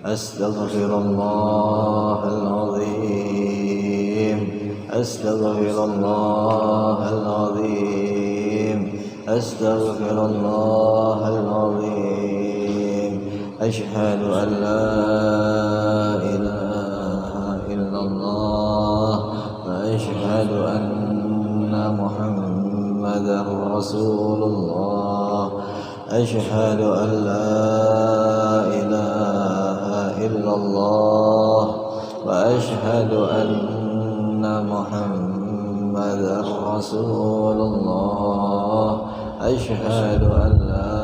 أستغفر الله العظيم أستغفر الله العظيم أستغفر الله العظيم أشهد أن لا إله إلا الله وأشهد أن محمدا رسول الله أشهد أن لا إله إلا الله وأشهد أن محمدا رسول الله أشهد أن لا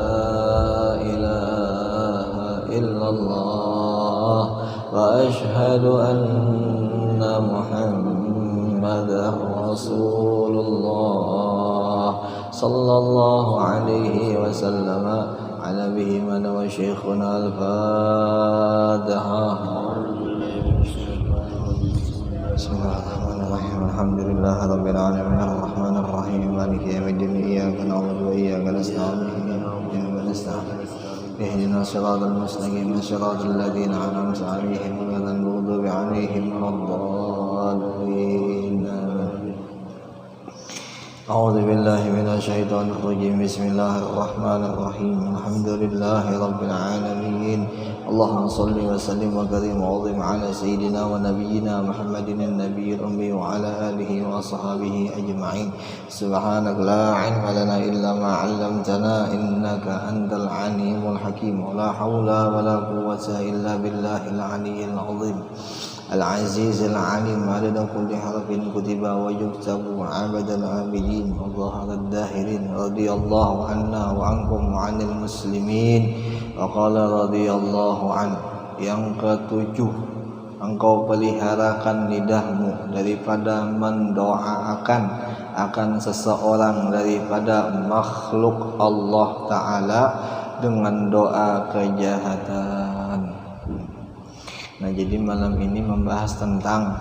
إله إلا الله وأشهد أن محمدا رسول الله صلى الله عليه وسلم على به من وشيخنا الفاتحة. بسم الله الرحمن الرحيم الحمد لله رب العالمين الرحمن الرحيم مالك يوم الدين إياك نعبد وإياك نستعين اهدنا الصراط المستقيم صراط الذين أنعمت عليهم غير المغضوب عليهم ولا الضالين. أعوذ بالله من الشيطان الرجيم بسم الله الرحمن الرحيم الحمد لله رب العالمين اللهم صل وسلم وكرم وعظم على سيدنا ونبينا محمد النبي الأمي وعلى آله وصحبه أجمعين. سبحانك لا علم لنا إلا ما علمتنا إنك أنت العليم الحكيم ولا حول ولا قوة إلا بالله العلي العظيم العزيز العليم عدد كل حرف كتب ويكتب عبد العابدين وظهر الداهرين رضي الله عنا وعنكم وعن المسلمين وقال رضي الله عنه. Yang ketujuh, engkau peliharakan lidahmu daripada mendoakan akan seseorang daripada makhluk Allah Ta'ala dengan doa kejahatan. Nah, jadi malam ini membahas tentang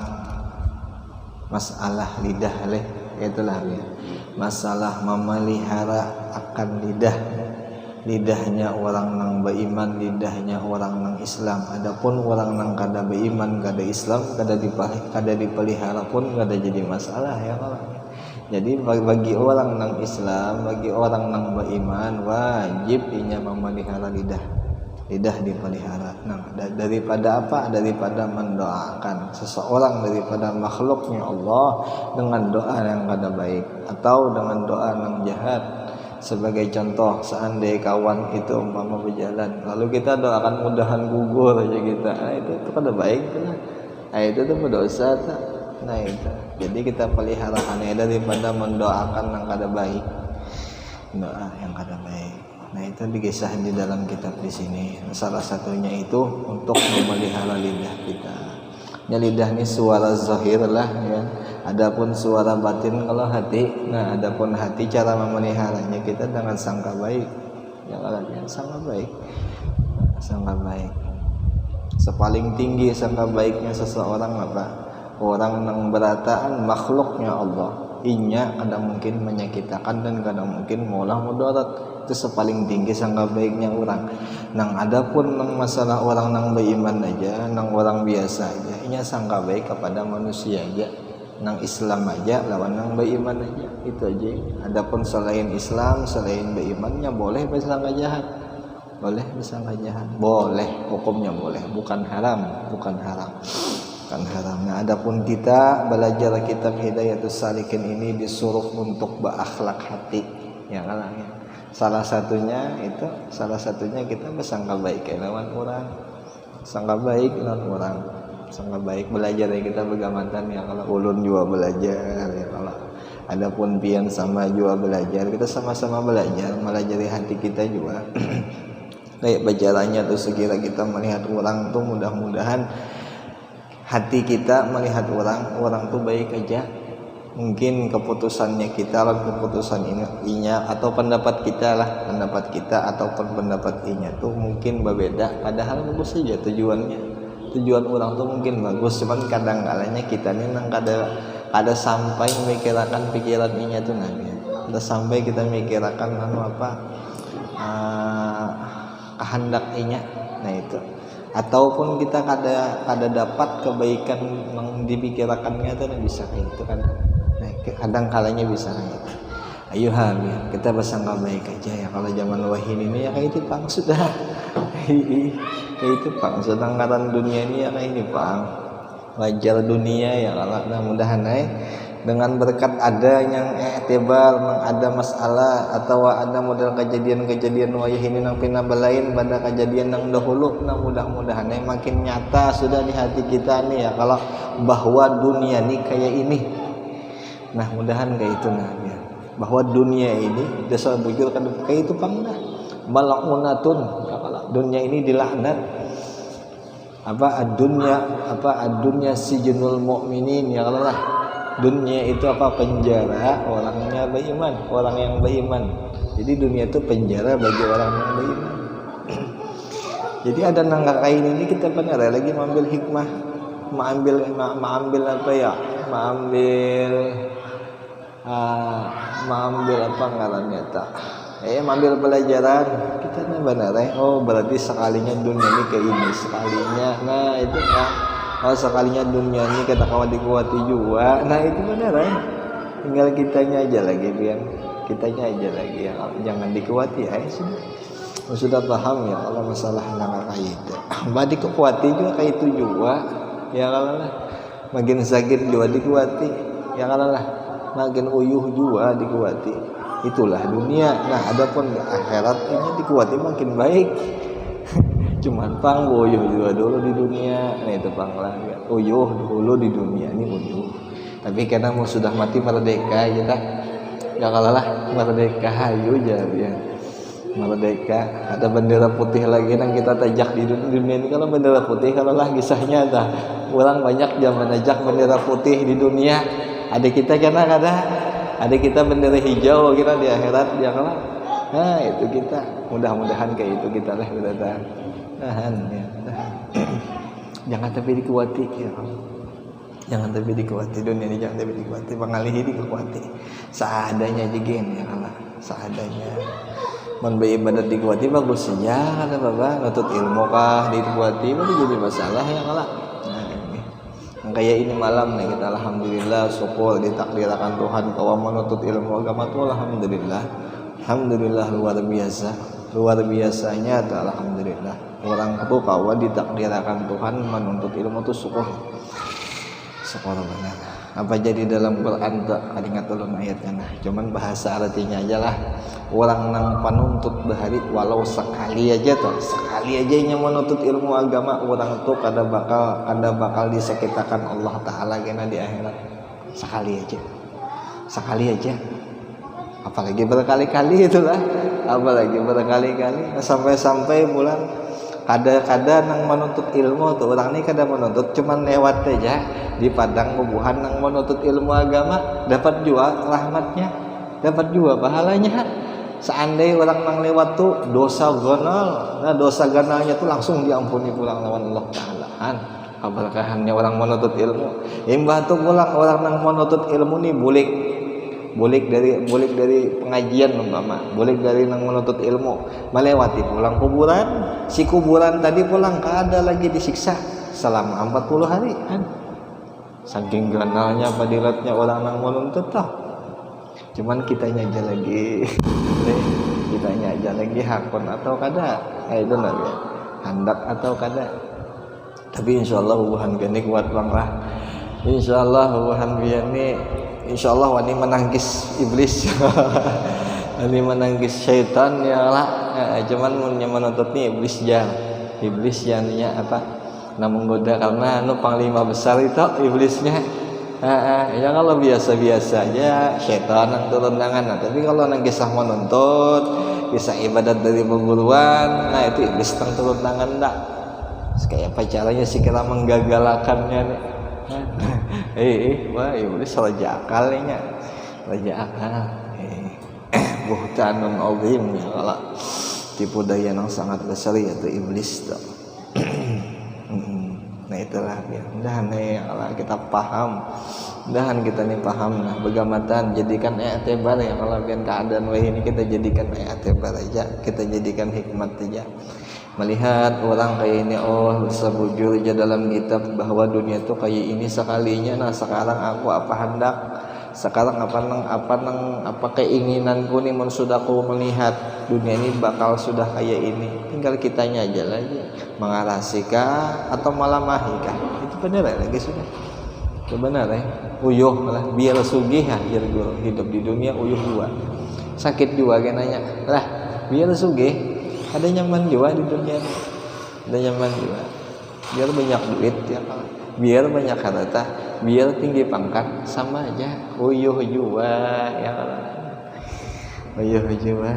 masalah lidah, itulah ya. Masalah memelihara akan lidahnya orang nang beriman, lidahnya orang nang Islam. Adapun orang nang kada beriman, kada Islam, kada dipelihara pun kada jadi masalah ya orang. Jadi bagi orang nang Islam, bagi orang nang beriman wajib inya memelihara lidah dipelihara. Nah, daripada apa? Daripada mendoakan seseorang daripada makhluknya Allah dengan doa yang kada baik atau dengan doa yang jahat. Sebagai contoh, seandainya kawan itu umpama berjalan, lalu kita doakan mudahan gugur aja kita, itu kada baik lah. Itu tuh berdosa tak? Nah itu. Jadi kita peliharakannya daripada mendoakan yang kada baik, doa yang kada baik. Nah itu digisah di dalam kitab di sini. Salah satunya itu untuk memelihara lidah kita. Ya, lidah ini suara zahir lah ya. Adapun suara batin kalau hati. Nah adapun hati cara memeliharanya kita dengan sangka baik. Ya sangka baik. Sangka baik. Sepaling tinggi sangka baiknya seseorang apa? Orang yang berataan makhluknya Allah. Inya kadang mungkin menyakitakan dan kadang mungkin maulah mudarat. Itu sepaling tinggi sangka baiknya orang. Nang adapun nang masalah orang nang beriman aja, nang orang biasa aja, inya sangka baik kepada manusia aja. Nang Islam aja lawan nang beriman aja. Itu aja. Adapun selain Islam, selain berimannya boleh bersangka jahat. Boleh bersangka jahat. Boleh, hukumnya boleh, bukan haram, bukan haram. Bukan haram. Nah, adapun kita belajar kitab Hidayatus Salikin ini disuruh untuk berakhlak hati. Ya kan ya. Salah satunya kita bersangka baik lawan orang. Sangka baik lawan orang. Sangka baik belajar ya kita begamatan ya, kalau ulun juga belajar ya, kalau adapun pian sama juga belajar, kita sama-sama belajar melajari hati kita juga. Kayak bicaranya tuh sekira kita melihat orang tuh mudah-mudahan hati kita melihat orang tuh baik aja. Mungkin keputusannya kita lah, keputusan inya atau pendapat kita ataupun pendapat inya tuh mungkin berbeda, padahal bagus saja tujuan orang tuh mungkin bagus, cuman kadang kalanya kita nih nang kada sampai memikirkan pikiran inya tuh kada sampai kita memikirkan kehendak inya. Nah itu ataupun kita kada dapat kebaikan yang dipikirkannya itu bisa kayak itu kan. Nah, kadang kalanya bisa kayak itu. Ayo hamil, kita bersangka baik aja ya. Kalau zaman wahid ini ya kayak itu pang sudah. Kayak itu pang sedangkan dunia ini ya kayak ini pang. Wajar dunia ya kalau mudah-mudahan dengan berkat ada yang i'tibar, ada masalah atau ada model kejadian-kejadian wayah ini nang pinabalain pada kejadian nang dahulu, nah mudah-mudahan makin nyata sudah di hati kita nih ya kalau bahwa dunia ini kayak ini. Nah mudahan kayak itu nah ya. Bahwa dunia ini dasar bujur kan kayak itu pang dah malakunatun, kalau dunia ini dilaknat. Adunya sijnul mukminin ya Allah lah. Dunia itu penjara orangnya beriman, orang yang beriman. Jadi dunia itu penjara bagi orang yang beriman. Jadi ada nangka kain ini kita benar lagi mengambil hikmah, mengambil apa ngarannya tak? Mengambil pelajaran kita benar oh berarti sekalinya dunia ini kayak ini sekalinya. Nah itu kan. Oh sekalinya dunia ini kita kawan dikuati juga. Nah itu benar tinggal kitanya aja lagi biar kitanya aja lagi ya jangan dikuati sudah paham ya kalau masalah nangka kayak itu. Mbak dikuati juga kayak itu juga ya kalau lah makin sakit juga dikuati ya kalau lah makin uyuh juga dikuati. Itulah dunia. Nah adapun akhirat ini dikuati makin baik. Cuman pang uyuh juga dulu di dunia. Nah itu pang lah uyuh dulu di dunia ini uyuh. Tapi karena mau sudah mati merdeka aja tak ya kalah merdeka hayu aja ya merdeka. Ada bendera putih lagi yang kita tajak di dunia ini. Kalau bendera putih kalau lah kisahnya dah orang banyak zaman ajak bendera putih di dunia. Ada kita karena ada kita bendera hijau kita di akhirat dia kalah. Nah itu kita mudah-mudahan kayak itu kita lah tahan ya. Jangan tapi dikuati ya. Jangan tapi dikuati dunia ini jangan tapi dikuati pangalihi dikuati. Seadanya aja gen ya kalah. Seadanya. Mun ibadat dikuati bagus saja kata Bapak nutut ilmu kah dikuati itu jadi masalah ya kalah. Nah, kayak ini malam nih kita alhamdulillah syukur ditakdirkan Tuhan bahwa menuntut ilmu agama itu alhamdulillah. Alhamdulillah luar biasanya alhamdulillah orang itu kawan ditakdirkan Tuhan menuntut ilmu itu syukur benar. Apa jadi dalam Quran tak ingat ulun ayatnya nah cuman bahasa artinya aja lah orang nang penuntut bahari walau sekali aja yang menuntut ilmu agama orang itu kada bakal disekitakan Allah Ta'ala kena di akhirat sekali aja apalagi berkali-kali itulah sampai bulan kada nang menuntut ilmu tuh orang ini kada menuntut cuman lewat aja di padang bubuhan nang menuntut ilmu agama dapat juga rahmatnya dapat juga pahalanya. Seandainya orang nang lewat tuh dosa ganal, nah dosa ganalnya tuh langsung diampuni pulang lawan Allah Ta'ala keberkahannya orang menuntut ilmu. Imbah tuh pulang orang nang menuntut ilmu nih boleh dari pengajian umpama, boleh dari nang menuntut ilmu melewati pulang kuburan, si kuburan tadi pulang kada lagi disiksa selama 40 hari kan. Saking ganalnya fadilatnya orang nang menuntut toh. Cuman kitanya aja lagi hakon atau kada. Itu nabi hendak atau kada. Tapi insyaallah hubungan gani kuat bang lah. Insyaallah hubungan biani insyaallah wani menangkis iblis. Wani menangkis syaitan ya lah. Cuman menuntut nih iblis jannya namun goda karena panglima besar itu iblisnya. Ya kalau biasa-biasa aja syaitan yang turun tangan. Tapi kalau nang kisah menuntut, kisah ibadat dari perguruan, nah itu iblis yang turun tangan dah. Kayak apa caranya sih kita menggagalakannya nih? Wah iblis raja akalnya, raja akal. Buhtanun azim ya kalau tipu daya yang sangat besar yaitu iblis tuh. Nah itulah ya. Mudahan ya Allah kita paham. Mudahan kita nih paham nah begamatan jadikan i'tibar ya Allah biar keadaan wah ini kita jadikan i'tibar aja, kita jadikan hikmat aja. Melihat orang kayak ini, oh sebujur aja dalam kitab bahwa dunia itu kayak ini sekalinya. Nah sekarang aku apa hendak, sekarang apa keinginanku nih sudah aku melihat dunia ini bakal sudah kayak ini, tinggal kitanya aja lagi mengarahsikah atau malah mahikah. Itu benar lagi sudah itu benar ya, uyuh lah biar sugih aja guru hidup di dunia uyuh dua sakit juga kan nanya lah biar sugih ada nyaman juga di dunia, ada nyaman juga biar banyak duit ya, biar banyak harta, biar tinggi pangkat, sama aja uyuh juga ya, uyuh juga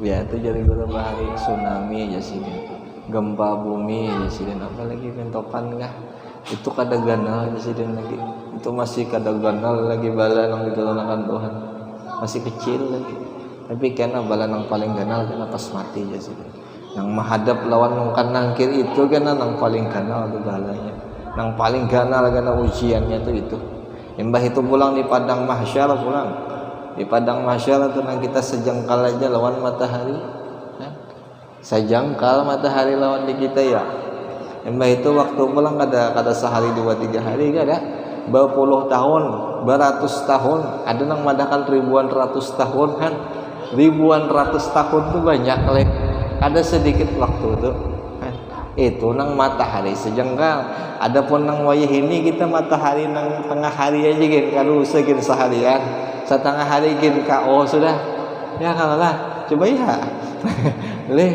ya. Itu jadi guru bahari tsunami aja sih, gempa bumi aja sih, apalagi pentopan kah itu kada ganal aja sih lagi, itu masih kada ganal lagi bala nang ditolongkan Tuhan masih kecil lagi, tapi kena bala nang paling ganal kena pas mati aja sih, nang menghadap lawan nungkan nangkir itu kena nang paling ganal tuh balanya, nang paling ganal kena ujiannya tuh itu. Mbah itu pulang di padang mahsyar, pulang di padang mahsyar tuh nang kita sejengkal aja lawan matahari, sejengkal matahari lawan di kita ya. Mbah itu waktu pulang kada sehari 2-3 hari kada berpuluh tahun, beratus tahun, ada nang madakan ribuan ratus tahun kan. Ribuan ratus tahun tuh banyak leh, ada sedikit waktu tuh kan. Itu nang matahari sejengkal. Adapun nang wayah ini kita matahari nang tengah hari aja gin kalau segin seharian, setengah hari gin KO sudah ya kalau lah coba ya leh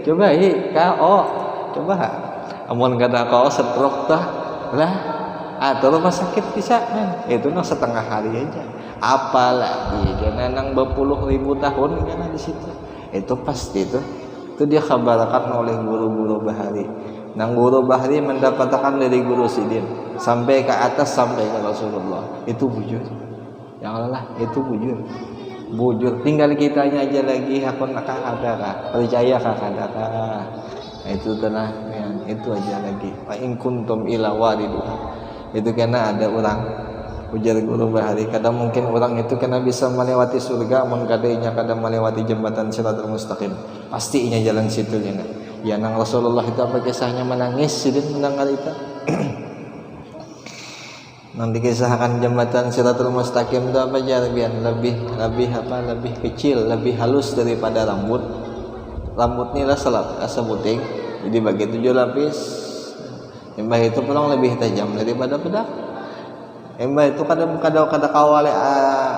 coba KO coba amun kada KO stroke tah lah atau rumah sakit bisa kan, itu nang setengah hari aja, apalagi karena nang berpuluh ribu tahun kan di situ. Itu pasti itu dia kabarkan oleh guru-guru bahari. Nang guru bahari mendapatkan dari guru sidin sampai ke atas sampai ke Rasulullah, itu bujur ya Allah, itu bujur tinggal kitanya aja lagi hakun ada percaya kada. Nah, itu tenang ya, itu aja lagi fa in kuntum ila wariduha. Itu karena ada orang ujar guru bahari, kadang mungkin orang itu kena bisa melewati surga, mengkadainya kadang melewati jembatan Shiratal Mustaqim, pastinya jalan situ ya. Nang Rasulullah itu apa kisahnya menangis sidin mendengar itu nang dikisahkan jembatan Shiratal Mustaqim itu apa aja lebih kecil, lebih halus daripada rambut nila sebuting, jadi bagi 7 lapis. Mbah itu pulang lebih tajam daripada pedang. Mbah itu kadang kawal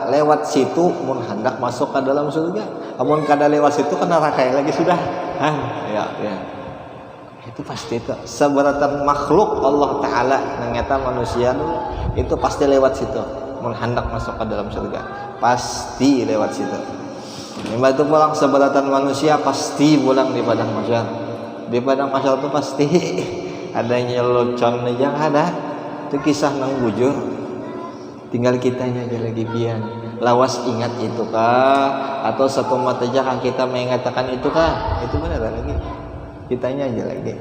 lewat situ mun hendak masuk ke dalam surga. Amun kada lewat situ kena rakai lagi sudah. Ya. Itu pasti itu. Seberatan makhluk Allah Taala nang eta manusia itu pasti lewat situ. Mun hendak masuk ke dalam surga, pasti lewat situ. Mbah itu pulang seberatan manusia pasti pulang di padang mahsyar. Di padang mahsyar itu pasti adanya locon aja ada. Itu kisah nang bujur. Tinggal kitanya aja lagi bian lawas ingat itu kah, atau satu mata aja kan kita mengatakan itu kah, itu benar lagi kitanya aja lagi.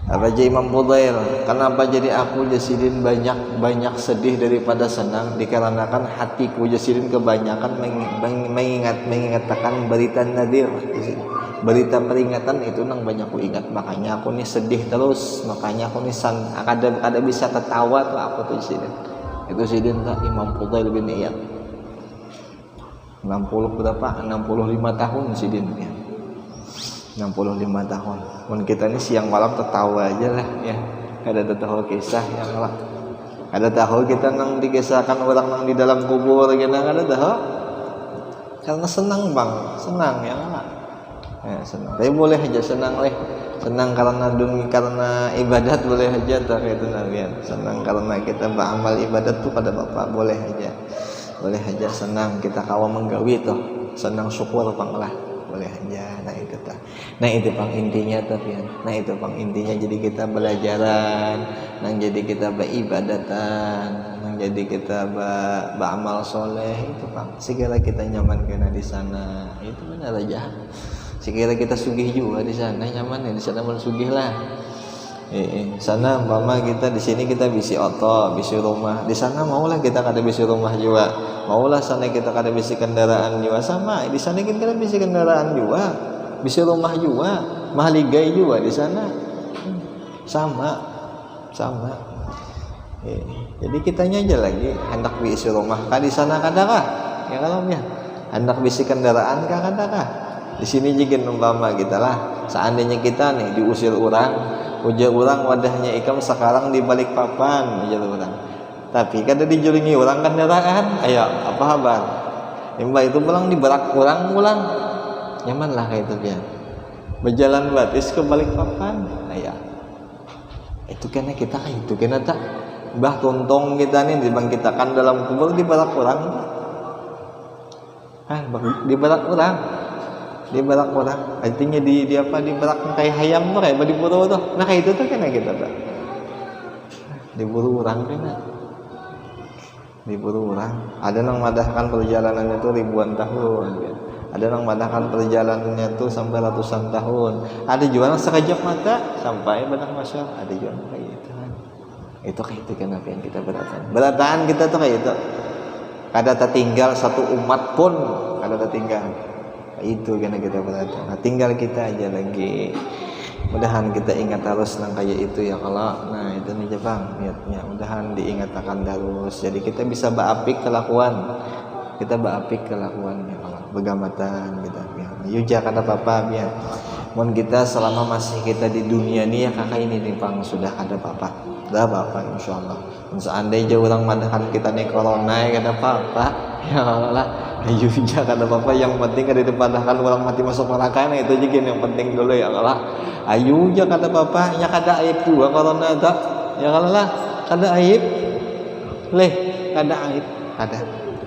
Apa aja Imam Fudail, kenapa jadi aku Jasidin banyak sedih daripada senang, dikarenakan hatiku Jasidin kebanyakan mengingatkan berita nadir, berita peringatan itu nang banyak ku ingat, makanya aku nih sedih terus, makanya aku nih ada bisa ketawa tuh aku tuh Jasidin. Itu Jasidin tak Imam Fudail bin Iyad 65 tahun Jasidin ya. 65 tahun. Mun kita ini siang malam tertawa aja lah ya. Kada tahu kisah yang lah. Kada tahu kita nang dikisahkan orang nang di dalam kubur gini kada tahu. Karena senang bang, senang ya lah. Ya, senang. Tapi boleh aja senang leh. Senang karena karena ibadat boleh aja tak itu nabian. Senang karena kita beramal ibadat tuh pada Bapak boleh aja. Boleh aja senang kita kawa menggawi tuh. Senang syukur bang lah. Boleh aja. Nah itu pang intinya tuh ya. Nah itu pang intinya, jadi kita belajaran, nang jadi kita beribadatan, nang jadi kita beramal soleh, itu pang segala kita nyaman kena di sana, itu benar aja. Sekira kita sugih juga di sana nyaman ya, di sana mau sugih lah. Sana umpama kita di sini kita bisi oto, bisi rumah. Di sana maulah kita kada bisi rumah juga. Maulah sana kita kada bisi kendaraan juga sama. Di sana kita bisi kendaraan juga, bisi rumah juga, mahligai juga di sana. Sama. Jadi kitanya aja lagi hendak bisi rumah kah di sana kadakah? Ya kalau ya hendak bisi kendaraan kah kadakah? Di sini juga umpama kita lah, seandainya kita nih diusir orang, ujar orang wadahnya ikam sekarang di balik papan, ujar orang. Tapi kada dijulingi orang kendaraan, ayo apa kabar? Mbak itu pulang di barak orang pulang, nyaman lah kayak itu dia. Berjalan batis ke balik papan, ayo. Itu karena kita kayak itu karena tak bah tuntong kita nih dibangkitakan dalam kubur di barak orang, di barak orang. Di barak orang, artinya di apa di barak kayak hayam tuh kayak diburu tuh, nah kayak itu tuh kena kita tuh, diburu orang kena, diburu orang. Ada yang madahkan perjalanannya tuh ribuan tahun, ada yang madahkan perjalanannya tuh sampai ratusan tahun, ada juga yang sekejap mata sampai badak masyarakat, ada juga kayak itu kan. Itu kayak itu kan apa yang kita berataan kita tuh kayak itu, kada tertinggal satu umat pun kada tertinggal. Itu karena kita berada. Nah, tinggal kita aja lagi. Mudahan kita ingat terus nang kayak itu ya kalau. Nah itu nih Jepang niatnya. Mudahan diingat akan terus. Jadi kita bisa baapik kelakuan. Kita baapik kelakuan ya kalau. Begamatan kita. Ya. Yuja kata papa biar. Mohon kita selama masih kita di dunia nih ya kakak ini nih Bang sudah ada papa. Dah papa insyaallah. Seandainya orang madahan kita nih corona ya ada papa. Ya Allah. Ayo ya kata bapak yang penting kada dipadahkan orang mati masuk neraka nah itu juga yang penting dulu ya Allah. Ayo ya kata bapak ya kada aib juga corona tak ya Allah kada aib leh kada aib kada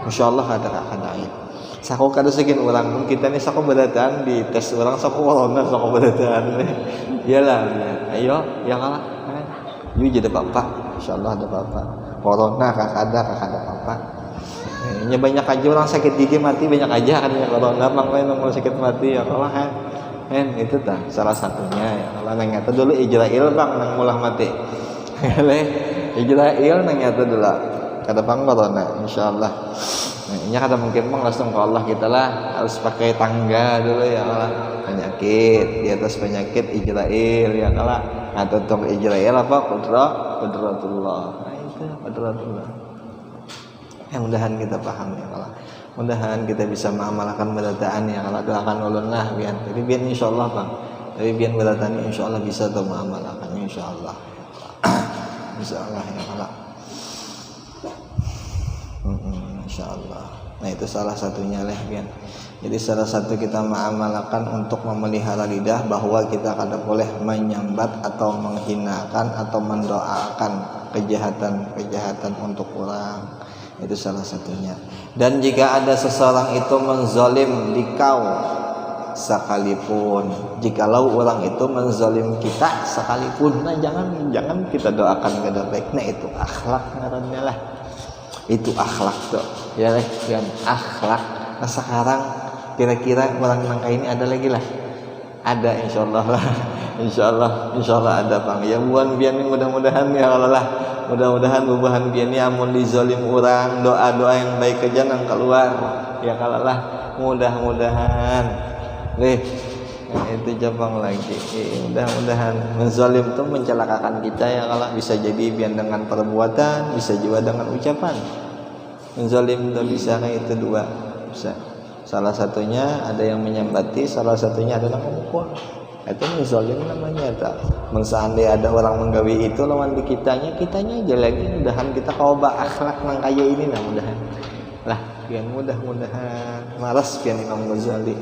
insyaallah kada aib. Sako kada segin orang pun kita nih sako berataan di tes orang sako corona sako berataan iyalah ayo ya Allah ayo jadi bapak insyaallah ada bapak corona kada bapak. Nya banyak aja orang sakit gigi mati banyak aja kan ya kalau nggak makanya mau sakit mati ya kalau kan itu dah salah satunya ya kalau nanya dulu Israel bang nang mulah mati Israel nanya dulu kata bang corona insyaallah ini kata mungkin bang langsung ke Allah kita lah harus pakai tangga dulu ya Allah penyakit di atas penyakit Israel ya Allah atau untuk Israel apa qudratullah nah itu qudratullah. Mudahan kita paham ya kalau mudahan kita bisa mengamalkan berataan ya kalau doakan ulun lah biar jadi biar insyaallah bang tapi biar berataan insyaallah bisa tuh mengamalkan insyaallah insyaallah ya kalau insyaallah. Nah itu salah satunya lah biar jadi salah satu kita mengamalkan untuk memelihara lidah bahwa kita kada boleh menyambat atau menghinakan atau mendoakan kejahatan untuk orang. Itu salah satunya. Dan jika ada seseorang itu menzalim dikau sekalipun, jikalau orang itu menzalim kita sekalipun, nah jangan kita doakan kada baik. Nah itu akhlak ngarannya lah. Itu akhlak tuh. Ya yang akhlak. Nah sekarang kira-kira orang nangka ini ada lagi lah. Ada insyaallah lah. Insyaallah ada bang. Ya buan biar mudah-mudahan ya Allah lah. Mudah-mudahan bubahan biar ni amun dizalim orang doa-doa yang baik aja nang keluar ya kalau lah mudah-mudahan itu jabang lagi mudah-mudahan menzalim itu mencelakakan kita ya kalau bisa jadi biar dengan perbuatan bisa juga dengan ucapan menzalim itu bisa kayak itu dua bisa salah satunya ada yang menyambati salah satunya adalah memukul itu menzalim namanya tak seandainya ada orang menggawi itu lawan di kitanya aja lagi mudahan kita kau akhlak nang kaya ini nah mudahan lah biar mudah-mudahan malas biar Imam Ghazali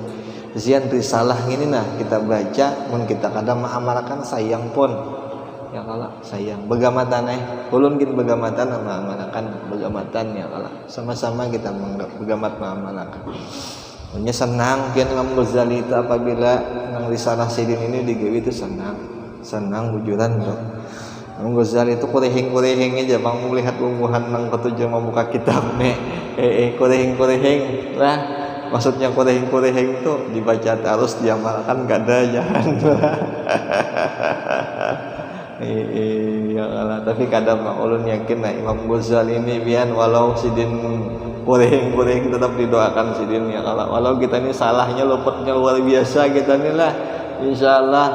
zian risalah ini nah kita baca mun kita kadang mengamalkan sayang pun ya kalau sayang begamatan ulun gin begamatan mengamalkan begamatan ya kalau sama-sama kita begamat mengamalkan. Punya senang kian Imam Ghazali itu apabila nang risalah sidin ini digawe itu senang bujuran tuh. Imam Ghazali itu kurehing aja bang melihat umbuhan nang ketujuh membuka kitab nih kurehing lah maksudnya kureheng tuh dibaca terus diamalkan gak ada jangan. Iya Allah, tapi kadang ulun yakin nah Imam Ghazali ini bian walau sidin kureheng tetap didoakan sidin ya Allah. Walau kita ini salahnya luputnya luar biasa kita nih lah, insyaallah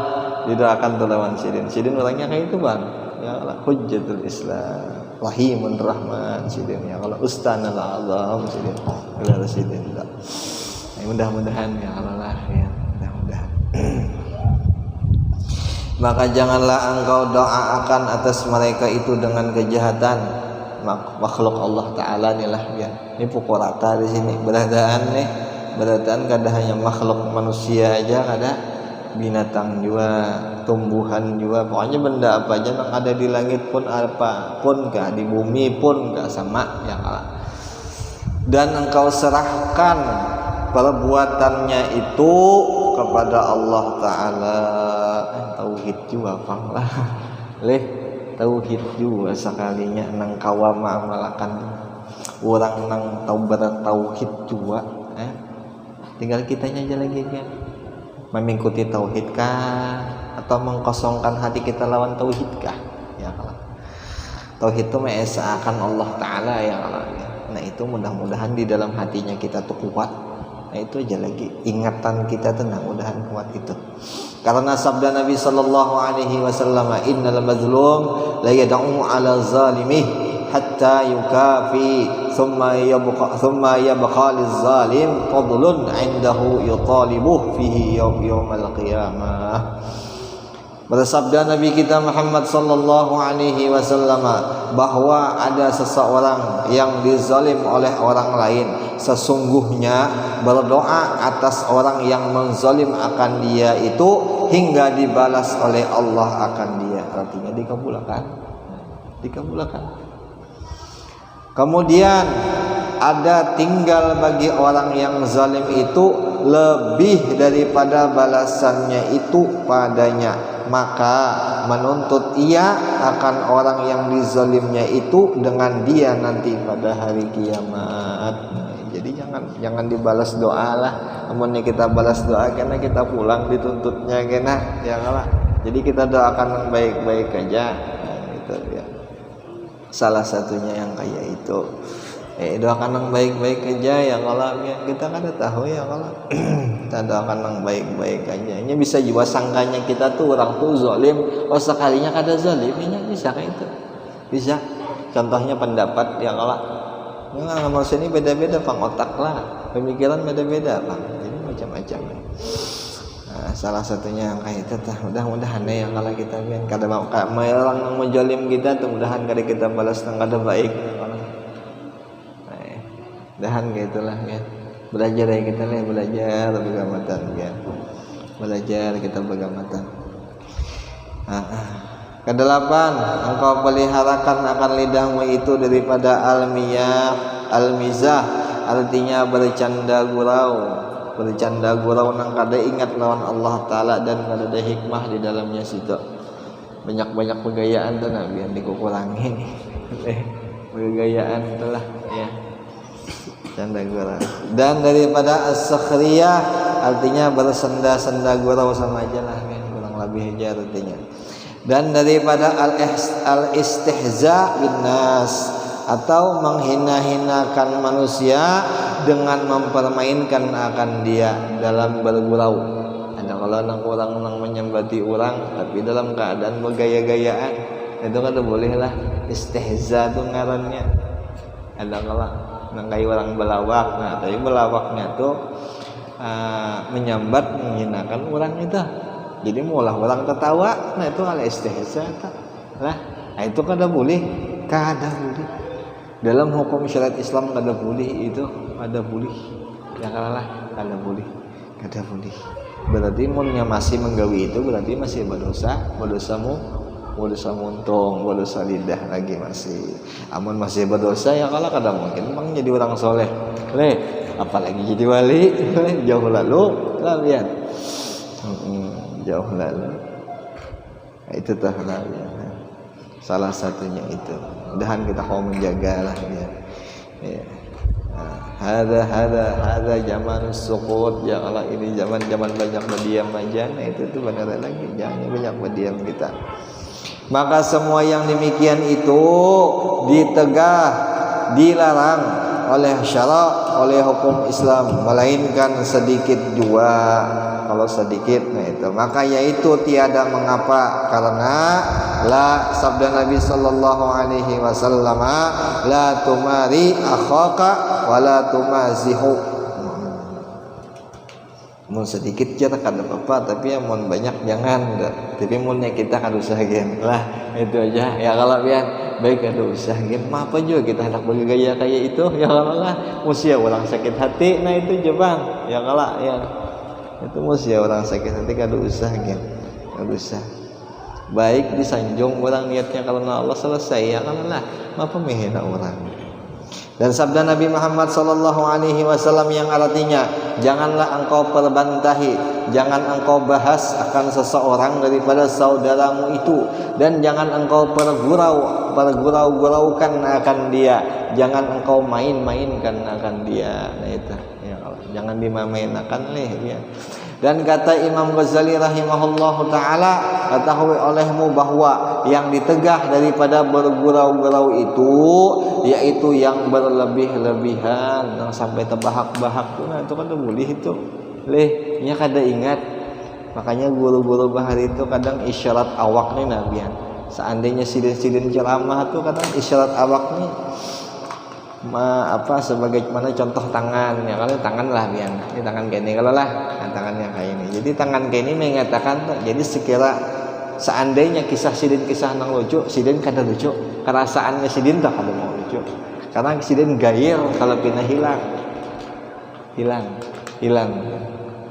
didoakan lawan sidin. Sidin orangnya kayak itu bang, ya Allah hujjatul Islam, rahimun rahman sidin ya Allah, ustanal azam sidin, Allah sidin. Mudah-mudahan ya Allah lah ya, mudah-mudahan. Maka janganlah engkau doakan atas mereka itu dengan kejahatan, makhluk Allah Taala nih lah ya. Ini pukul rata di sini beradaan nih, beradaan kada hanya makhluk manusia aja, kada binatang juga, tumbuhan juga, pokoknya benda apa aja yang ada di langit pun apa pun di bumi pun sama ya Allah. Dan engkau serahkan perbuatannya itu kepada Allah Ta'ala. Tauhid juga pang lah leh, tauhid juga sekalinya nang kawama amalakan orang nang berat tauhid juga tinggal kitanya aja lagi ya mengikuti tauhid kah atau mengkosongkan hati kita lawan tauhid kah ya kalau tauhid itu mengesahkan Allah Ta'ala ya kalau nah itu mudah-mudahan di dalam hatinya kita tuh kuat. Nah itu aja lagi ingatan kita tenang, mudahan kuat itu. Karena sabda Nabi sallallahu alaihi wasallam, innal mazlum la yad'u 'ala zalimih hatta yukafi thumma yabqa liz-zalim fadlun 'indahu yutalibuh fihi yaumal qiyamah. Bersabda Nabi kita Muhammad sallallahu alaihi wasallam bahwa ada seseorang yang dizalim oleh orang lain, sesungguhnya berdoa atas orang yang menzalim akan dia itu hingga dibalas oleh Allah akan dia, artinya dikabulkan. Kemudian ada tinggal bagi orang yang zalim itu lebih daripada balasannya itu padanya, maka menuntut ia akan orang yang dizalimnya itu dengan dia nanti pada hari kiamat. Jadi jangan dibalas doa lah. Amunnya kita balas doa karena kita pulang dituntutnya kena ya Allah. Jadi kita doakan yang baik-baik aja. Nah, gitu ya. Salah satunya yang kayak itu. Doakan yang baik-baik aja ya Allah. Kita kada tahu ya Allah. Kita doakan yang baik-baik aja. Ini bisa jiwa sangkanya kita tuh orang tuh zalim, oh sekalinya kada zalim, ini bisa kayak itu. Bisa. Contohnya pendapat ya Allah. Nah, manusia ini beda-beda pang otak lah, pemikiran beda-beda pang, jadi macam-macam. Nah, salah satunya yang kayak itu tah, mudah-mudahan ya kalau kita biar kada mau orang yang menjolim kita, tuh mudahan kada kita balas nang kada baik. Mudahan kayak itulah ya. Belajar ya kita nih, belajar bergamatan ya. Belajar kita bergamatan. Kedelapan, engkau peliharakan akan lidahmu itu daripada al-mizah, artinya bercanda gurau nang kada ingat lawan Allah Ta'ala dan kada ada hikmah di dalamnya situ. Banyak-banyak pegayaan tuh Nabi yang dikurangi. Pegayaan itulah ya. Canda gurau. Dan daripada as-sakhriyah, artinya bersenda-senda gurau sama aja lah ya, kurang lebih aja artinya. Dan daripada al-istihza binnas, atau menghina-hinakan manusia dengan mempermainkan akan dia dalam bergurau. Ada kalau orang nang menyembati orang tapi dalam keadaan bergaya-gayaan, itu kada boleh lah. Istihza itu ngarannya. Ada kalau nang kayak orang belawak, nah tapi belawaknya tuh menyambat menghinakan orang itu. Jadi mulah orang tertawa, nah itu ala istihza lah. Nah itu kada boleh. Dalam hukum syariat Islam kada boleh itu, kada boleh. Ya kalah, kada boleh. Berarti munnya masih menggawi itu berarti masih berdosa muntung, berdosa lidah lagi masih. Amun masih berdosa ya kalah kada mungkin bang jadi orang soleh. Apalagi jadi wali, jauh lalu lah lihat. Jauh lalu. Itu tah lah ya. Salah satunya itu. Mudahan kita mau menjaga lah ya. Hada zaman sukut. Ya Allah, ini zaman banyak berdiam aja. Nah itu tuh benar lagi, jangan banyak berdiam kita. Maka semua yang demikian itu ditegah, dilarang oleh syarak, oleh hukum Islam, melainkan sedikit jua. Kalau sedikit, nah itu maka yaitu tiada mengapa, karena la sabda Nabi sallallahu alaihi wasallam, la tumari akhaka wala tumazihu. Mun sedikit aja kada apa-apa, tapi yang mun banyak jangan. Tapi munnya kita kada usahakan lah, itu aja. Ya kalau biar baik kada usahakan, apa juga kita hendak bergaya kayak itu. Ya kalau lah musia orang sakit hati, nah itu aja bang. Ya kalau ya itu musia orang sakit hati kada usahakan, kada usah. Baik disanjung orang niatnya karena Allah, selesai. Ya kalau lah apa menghina orang. Dan sabda Nabi Muhammad sallallahu alaihi wasallam yang artinya, janganlah engkau perbantahi, jangan engkau bahas akan seseorang daripada saudaramu itu, dan jangan engkau pergurau-guraukan akan dia, jangan engkau main-mainkan akan dia. Nah itu ya Allah, jangan dimain-mainkan ya. Dan kata Imam Ghazali rahimahullahu ta'ala, ketahui olehmu bahwa yang ditegah daripada bergurau-gurau itu, yaitu yang berlebih-lebihan, yang sampai terbahak-bahak. Nah itu kan boleh itu nya kada ingat. Makanya guru-guru bahari itu kadang isyarat awak nih nabian. Seandainya sidin-sidin ceramah itu kadang isyarat awak nih sebagai mana contoh tangan ya, kalau tangan lah biar ini tangan kayak ini, kalau lah tangannya kayak ini. Jadi tangan kayak ini mengatakan, jadi sekira seandainya kisah sidin kisah nang lucu, sidin kada lucu, kerasaannya sidin tak kada mau lucu, karena sidin gair kalau pindah hilang.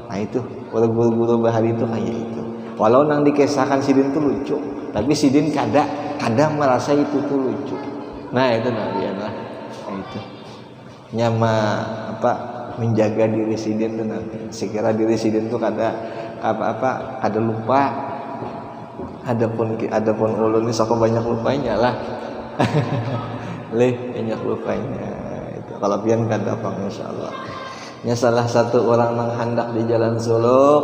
Nah itu guru-guru bahari itu kayak itu. Walau nang dikisahkan sidin itu lucu, tapi sidin kada merasa itu tuh lucu. Nah itu nabian lah. Itu nyama menjaga diri sidin tuh nanti. Sekira diri sidin tuh kada kada lupa. Adapun ulun ini sok banyak lupanya lah. Banyak lupanya itu. Kalau pian kada apa insyaallah. Nya salah satu orang nang hendak di Jalan Suluk,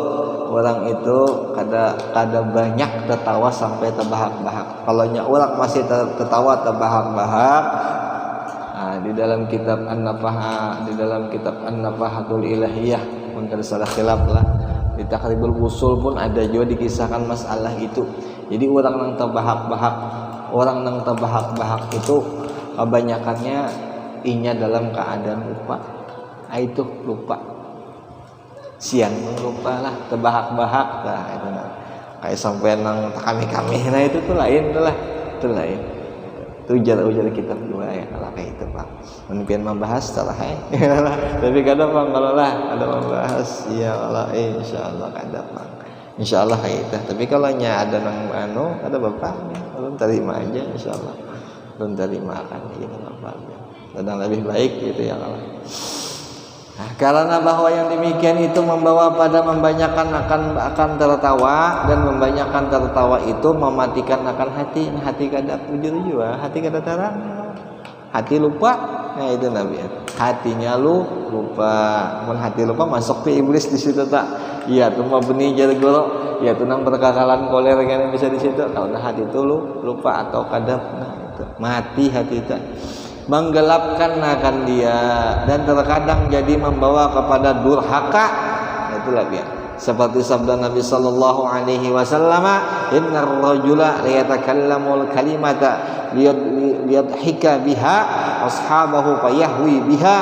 orang itu kada banyak tertawa sampai terbahak-bahak. Kalau nya orang masih tertawa terbahak-bahak, di dalam kitab An-Nafahatul Ilahiyah, mungkin salah khilaf lah, di Taqribul Usul pun ada juga dikisahkan masalah itu. Jadi orang nang terbahak-bahak itu kebanyakannya inya dalam keadaan lupa. Itu lupa, siang lupa lah, terbahak-bahak lah itu nah. Kayak sampai nang kami nah itu tuh lain. Itu ujar kitab dua ya kalau kayak itu Pak. Mungkin membahas salah tapi kadang Bang kalau lah ada membahas ya Allah insyaallah kada Bang. Insyaallah kayak itu. Tapi kalau nya ada nang ada bapak belum terima aja insyaallah. Belum terima akan gitu Bapak. Kadang lebih baik gitu ya Allah. Nah, karena bahwa yang demikian itu membawa pada membanyakan akan tertawa, dan membanyakan tertawa itu mematikan akan hati. Hati kada pujur juga, hati kada terang, hati lupa. Nah itu Nabi, hatinya lupa. Mun hati lupa masuk ke iblis di situ tak? Iya tuh mau benih jadi guru, ya tuh nang perkakalan koler kan bisa di situ. Kalau hati itu lupa atau kadap, nah itu mati hati itu. Menggelapkan akan dia, dan terkadang jadi membawa kepada durhaka. Itulah dia. Seperti sabda Nabi sallallahu alaihi wasallam, innar rajula liyatakallamul kalimata liyadhika biha ashabahu fayahwi biha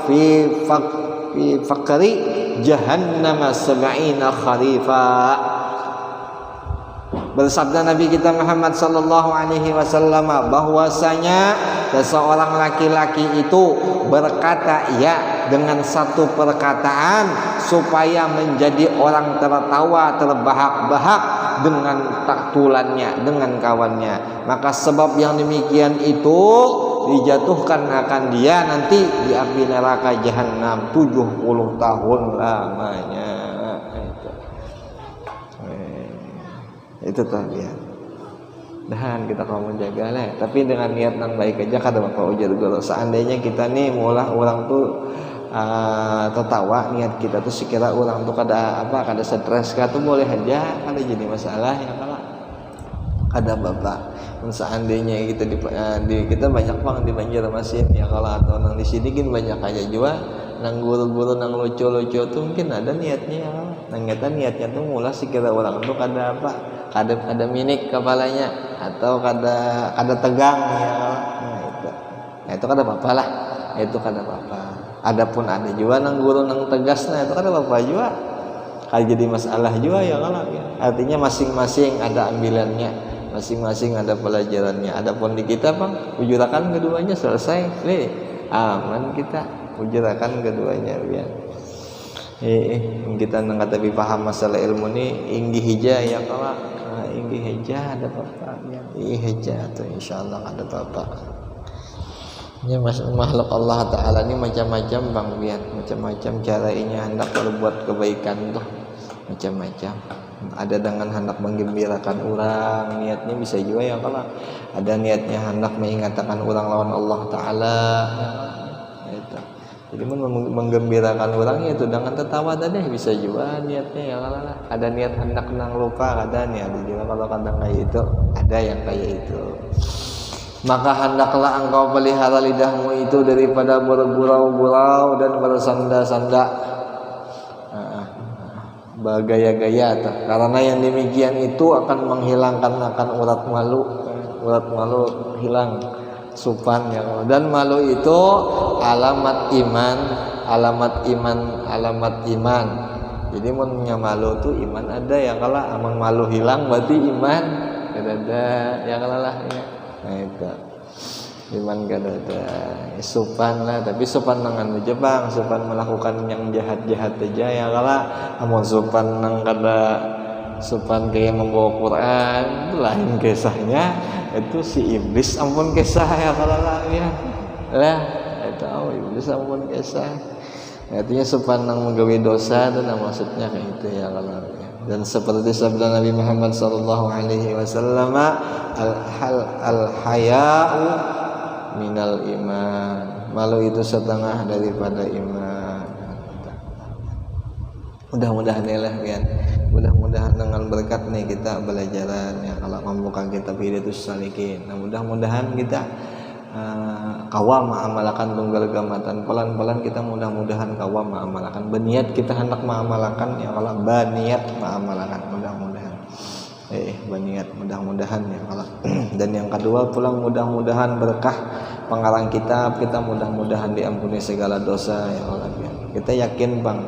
fi faqri jahannam 70 kharifa. Bersabda Nabi kita Muhammad sallallahu alaihi wasallam bahwasanya seseorang laki-laki itu berkata ya dengan satu perkataan supaya menjadi orang tertawa terbahak-bahak dengan taktulannya, dengan kawannya. Maka sebab yang demikian itu dijatuhkan akan dia nanti di api neraka jahanam 70 tahun lamanya. Itu tadi ya. dahan kita kamu jaga lah, tapi dengan niat yang baik aja kada bapak ujar guru. Seandainya kita nih mulah orang tuh tertawa, niat kita tuh sekira orang tuh kada stres tuh boleh aja, kada jadi masalah ya kalau kada bapak. Seandainya kita kita banyak bang di Banjarmasin ya kalau atau nang di sini kan banyak aja juga nang guru-guru nang lucu-lucu tuh mungkin ada niatnya ya kalau nang niatnya tuh mulah sekira orang tuh kada minik kepalanya atau kada tegang ya itu kada apa-apa lah, itu kada apa-apa. Adapun ada juga nang guru nang tegas, nah itu kada apa-apa juga, kada jadi masalah juga ya kalau ya. Artinya masing-masing ada ambilannya, masing-masing ada pelajarannya. Adapun di kita bang ujurakan keduanya selesai aman, kita ujurakan keduanya ya. Kita nang kata paham masalah ilmu ni inggi hija ya kalau inggi hija ada apa ya hija tu insyaallah ada apa. Ini makhluk Allah Ta'ala ini macam-macam bang biar macam-macam cara ini hendak berbuat kebaikan tuh macam-macam. Ada dengan hendak menggembirakan orang, niatnya bisa juga ya kalau ada niatnya hendak mengingatkan orang lawan Allah Ta'ala itu. Jadi menggembirakan orang itu dengan tertawa tadi bisa juga niatnya ya kalau ada niat hendak nang lupa ada nih, ada juga kalau kadang kayak itu ada yang kayak itu. Maka hendaklah engkau pelihara lidahmu itu daripada bergurau-gurau dan bersanda-sanda bergaya-gaya, karena yang demikian itu akan menghilangkan akan urat malu hilang supan ya. Dan malu itu alamat iman. Jadi munnya malu tuh iman ada ya, kalau aman malu hilang berarti iman ada ya kalau lah ya. Nah itu iman kada ada supan lah, tapi supan nangan aja bang, supan melakukan yang jahat-jahat aja ya kalau amun supan nang kada supan kayak membawa Quran itu lain kisahnya, itu si iblis ampun kisah ya kalau lah ya lah itu iblis ampun kisah. Artinya supan nang menggawe dosa itu nah maksudnya kayak itu ya kalau ya. Dan seperti sabda Nabi Muhammad sallallahu alaihi wasallam, al-haya'u minal iman. Malu itu setengah daripada iman. Mudah-mudahan lah kan. Mudah-mudahan dengan berkat nih kita belajaran ya kalau membuka kitab Hidayatus Salikin. Nah, mudah-mudahan kita kawam mengamalkan tunggal gamatan, pelan-pelan kita mudah-mudahan kawam mengamalkan, berniat kita hendak mengamalkan ya kalau berniat mengamalkan mudah-mudahan berniat mudah-mudahan ya kalau dan yang kedua pulang mudah-mudahan berkah pengarang kitab kita, mudah-mudahan diampuni segala dosa ya Allah ya. Kita yakin bang,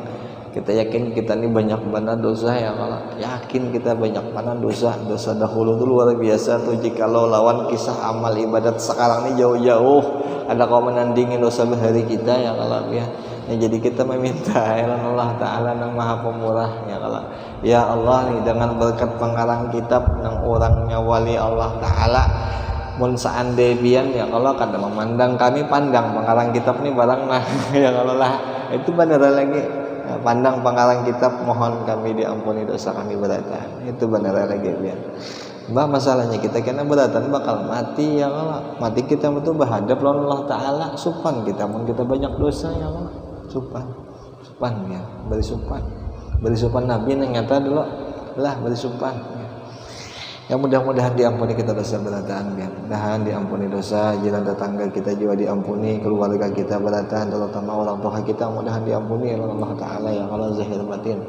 kita yakin kita ini banyak banget dosa ya kalau yakin kita banyak banget dosa dahulu itu luar biasa tuh. Jikalau lawan kisah amal ibadat sekarang ini jauh-jauh ada kau menandingi dosa bahari kita ya kalau ya. Jadi kita meminta Allah Ta'ala yang maha pemurah ya kalau ya Allah nih dengan berkat pengarang kitab yang orangnya wali Allah Ta'ala mun seandainya ya kalau kada memandang kami pandang pengarang kitab nih barang nah ya kalau lah itu benar lagi pandang pengarang kitab, mohon kami diampuni dosa kami beratan. Itu benar lagi biar. Mbak masalahnya kita kena beratan bakal mati ya Allah. Mati kita betul berhadap lawan Allah Ta'ala. Supan kita, mun kita banyak dosa ya Allah. Supan ya, beri supan Nabi yang nyata dulu lah beri supan. Ya mudah-mudahan diampuni kita dosa beratan ya. Mudah-mudahan diampuni dosa jiran tetangga kita juga diampuni, keluarga kita beratan, terutama orang tua kita mudah-mudahan diampuni oleh Allah Ta'ala ya kalau zahir batin.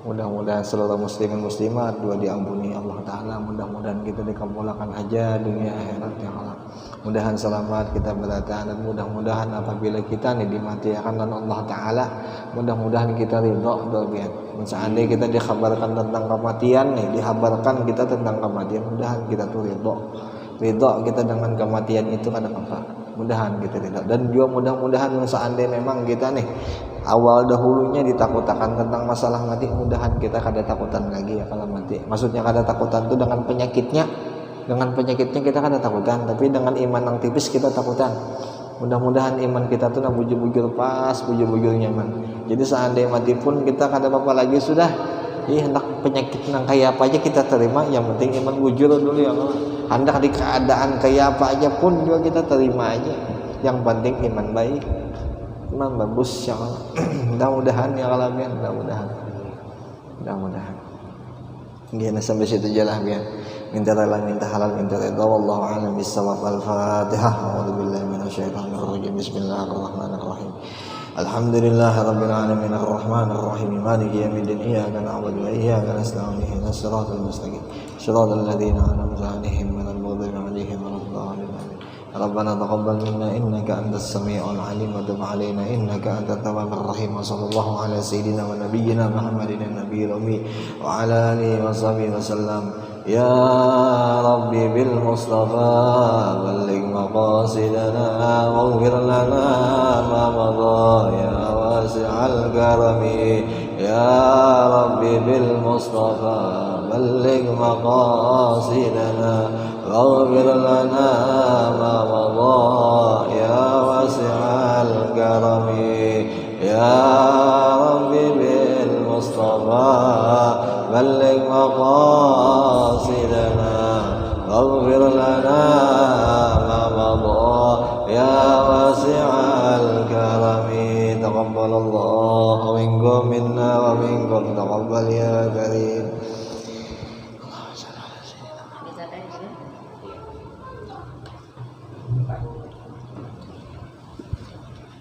Mudah-mudahan seluruh muslimin muslimat juga diampuni Allah Ta'ala. Mudah-mudahan kita dikabulkan aja dunia akhirat ya Allah. Mudahan selamat kita beratan dan mudah-mudahan apabila kita nih dimatikan oleh Allah Ta'ala, mudah-mudahan kita ridho dobian. Seandainya kita dikhabarkan tentang kematian nih, dihabarkan kita tentang kematian, mudahan kita tuh ridho kita dengan kematian itu kan apa? Mudahan kita ridho. Dan juga mudah-mudahan seandainya memang kita nih awal dahulunya ditakutkan tentang masalah mati, mudahan kita kada takutan lagi ya kalau mati. Maksudnya kada takutan itu dengan penyakitnya kita kada takutan, tapi dengan iman yang tipis kita takutan. Mudah-mudahan iman kita tuh bujur-bujur pas, bujur-bujur nyaman. Jadi seandainya mati pun kita kada apa-apa lagi sudah hendak penyakit nang kayak apa aja kita terima, yang penting iman bujur dulu ya Allah. Hendak di keadaan kayak apa aja pun juga kita terima aja, yang penting iman baik, iman bagus ya Allah. Mudah-mudahan ya Allah, mudah-mudahan gini sampai situ aja lah, biar minta rela, minta halal, minta ridha. Wallahu a'lam bissawab. Al-Fatihah. A'udzubillahi minasyaitonir rajim. Bismillahirrahmanirrahim. Alhamdulillahirabbil alamin arrahmanir rahim maliki yaumiddin iyyaka na'budu wa iyyaka nasta'in ihdinas siratal mustaqim siratal ladzina an'amta 'alaihim ghairil maghdubi 'alaihim waladdallin. Rabbana taqabbal minna innaka antas samiul alim wa tub 'alaina innaka antat tawwabur rahim. Sallallahu ala sayyidina wa nabiyyina Muhammadin nabiyil ummi wa ala alihi wa sahbihi wasallam. Ya Rabbi bil Mustafa balligh maqasidana waghfir lana ma madha ya wasi'al karami. Ya Rabbi bil Mustafa balligh maqasidana waghfir lana ma madha ya wasi'al karami. Ya Rabbi bil Mustafa balligh maqasidana waghfir lana ma madha ya wasi'al karami. Taqabbalallahu minkum minna wa minkum taqabbal ya karim.